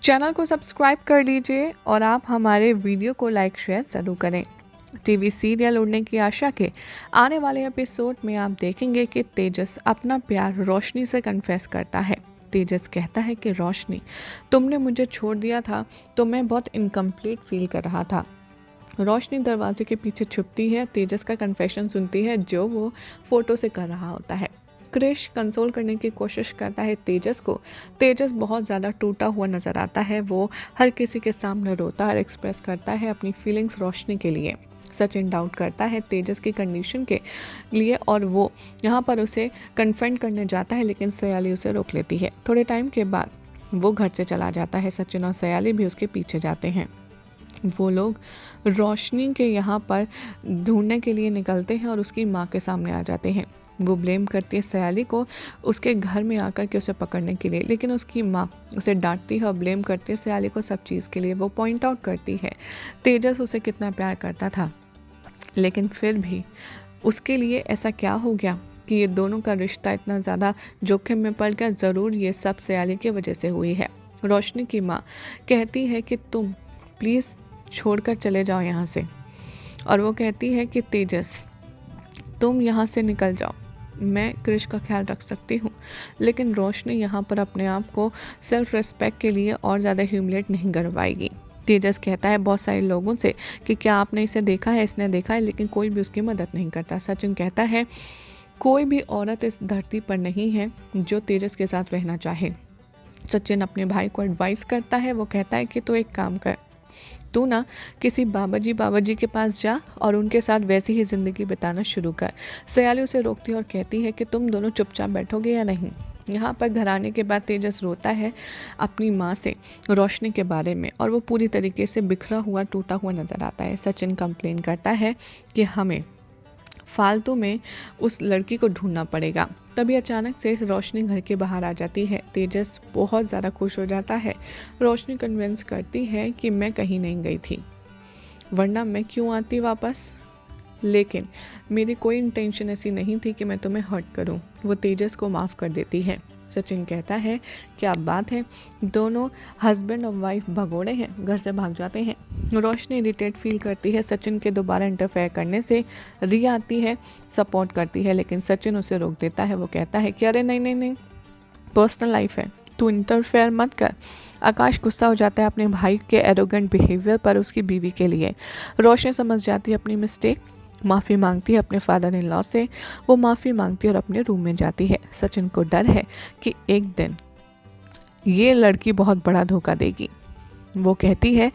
Channel को subscribe कर लीजिए और आप हमारे वीडियो को लाइक शेयर ज़रूर करें। टीवी सीरियल उड़ने की आशा के आने वाले एपिसोड में आप देखेंगे कि तेजस अपना प्यार रोशनी से कन्फेस करता है। तेजस कहता है कि रोशनी, तुमने मुझे छोड़ दिया था तो मैं बहुत इनकम्प्लीट फील कर रहा था। रोशनी दरवाजे के पीछे छुपती है, तेजस का कन्फेशन सुनती है जो वो फोटो से कर रहा होता है। क्रिश कंसोल करने की कोशिश करता है तेजस को। तेजस बहुत ज़्यादा टूटा हुआ नज़र आता है। वो हर किसी के सामने रोता और एक्सप्रेस करता है अपनी फीलिंग्स रोशनी के लिए। सचिन डाउट करता है तेजस की कंडीशन के लिए और वो यहाँ पर उसे कन्फ्रंट करने जाता है, लेकिन सयाली उसे रोक लेती है। थोड़े टाइम के बाद वो घर से चला जाता है। सचिन और सयाली भी उसके पीछे जाते हैं। वो लोग रोशनी के यहाँ पर ढूंढने के लिए निकलते हैं और उसकी माँ के सामने आ जाते हैं। वो ब्लेम करती है सयाली को उसके घर में आकर के उसे पकड़ने के लिए, लेकिन उसकी माँ उसे डांटती है और ब्लेम करती है सयाली को सब चीज़ के लिए। वो पॉइंट आउट करती है तेजस उसे कितना प्यार करता था, लेकिन फिर भी उसके लिए ऐसा क्या हो गया कि ये दोनों का रिश्ता इतना ज़्यादा जोखिम में पड़ गया। ज़रूर ये सब सयाली की वजह से हुई है। रोशनी की माँ कहती है कि तुम प्लीज़ छोड़कर चले जाओ यहाँ से, और वो कहती है कि तेजस तुम यहाँ से निकल जाओ, मैं क्रिश का ख्याल रख सकती हूँ। लेकिन रोशनी यहाँ पर अपने आप को सेल्फ रिस्पेक्ट के लिए और ज़्यादा ह्यूमिलेट नहीं करवाएगी। तेजस कहता है बहुत सारे लोगों से कि क्या आपने इसे देखा है, इसने देखा है, लेकिन कोई भी उसकी मदद नहीं करता। सचिन कहता है कोई भी औरत इस धरती पर नहीं है जो तेजस के साथ रहना चाहे। सचिन अपने भाई को एडवाइस करता है। वो कहता है कि तू एक काम कर, तू ना किसी बाबा जी के पास जा और उनके साथ वैसी ही ज़िंदगी बिताना शुरू कर। सयाली उसे रोकती है और कहती है कि तुम दोनों चुपचाप बैठोगे या नहीं। यहाँ पर घर आने के बाद तेजस रोता है अपनी माँ से रोशनी के बारे में, और वो पूरी तरीके से बिखरा हुआ टूटा हुआ नज़र आता है। सचिन कंप्लेन करता है कि हमें फालतू में उस लड़की को ढूंढना पड़ेगा। तभी अचानक से रोशनी घर के बाहर आ जाती है। तेजस बहुत ज़्यादा खुश हो जाता है। रोशनी कन्विंस करती है कि मैं कहीं नहीं गई थी, वरना मैं क्यों आती वापस, लेकिन मेरी कोई इंटेंशन ऐसी नहीं थी कि मैं तुम्हें हर्ट करूं। वो तेजस को माफ़ कर देती है। सचिन कहता है क्या बात है, दोनों हस्बैंड और वाइफ भगोड़े हैं, घर से भाग जाते हैं। रोशनी इरिटेट फील करती है सचिन के दोबारा इंटरफेयर करने से। रिया आती है, सपोर्ट करती है, लेकिन सचिन उसे रोक देता है। वो कहता है कि अरे नहीं नहीं नहीं, पर्सनल लाइफ है, तू इंटरफेयर मत कर। आकाश गुस्सा हो जाता है अपने भाई के एरोगेंट बिहेवियर पर उसकी बीवी के लिए। रोशनी समझ जाती है अपनी मिस्टेक, माफ़ी मांगती है अपने फादर इन लॉ से। वो माफ़ी मांगती है और अपने रूम में जाती है। सचिन को डर है कि एक दिन ये लड़की बहुत बड़ा धोखा देगी। वो कहती है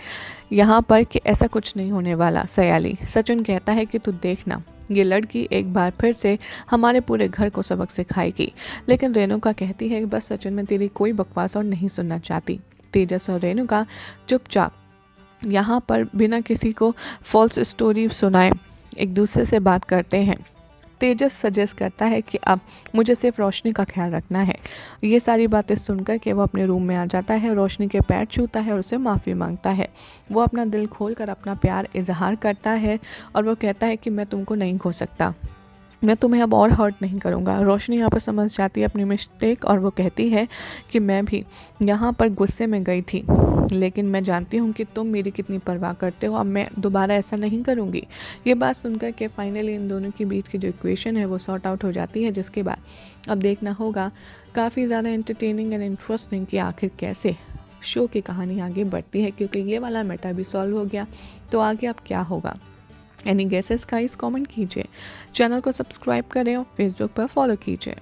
यहाँ पर कि ऐसा कुछ नहीं होने वाला सयाली। सचिन कहता है कि तू देखना, ये लड़की एक बार फिर से हमारे पूरे घर को सबक सिखाएगी। लेकिन रेणुका कहती है कि बस सचिन, मैं तेरी कोई बकवास और नहीं सुनना चाहती। तेजस और रेणुका चुपचाप यहाँ पर बिना किसी को फॉल्स स्टोरी सुनाए एक दूसरे से बात करते हैं। तेजस सजेस्ट करता है कि अब मुझे सिर्फ रोशनी का ख्याल रखना है। ये सारी बातें सुनकर के वो अपने रूम में आ जाता है, रोशनी के पैर छूता है और उसे माफ़ी मांगता है। वो अपना दिल खोलकर अपना प्यार इजहार करता है और वो कहता है कि मैं तुमको नहीं खो सकता, मैं तुम्हें अब और हर्ट नहीं करूँगा। रोशनी यहाँ पर समझ जाती है अपनी मिस्टेक और वो कहती है कि मैं भी यहाँ पर गुस्से में गई थी, लेकिन मैं जानती हूँ कि तुम मेरी कितनी परवाह करते हो, अब मैं दोबारा ऐसा नहीं करूँगी। ये बात सुनकर के फाइनली इन दोनों के बीच की जो इक्वेशन है वो सॉर्ट आउट हो जाती है, जिसके बाद अब देखना होगा काफ़ी ज़्यादा एंटरटेनिंग एंड इंटरेस्टिंग कि आखिर कैसे शो की कहानी आगे बढ़ती है, क्योंकि ये वाला मैटर भी सॉल्व हो गया। तो आगे अब क्या होगा, एनी गेसेस गाइस कमेंट कीजिए। चैनल को सब्सक्राइब करें और फेसबुक पर फॉलो कीजिए।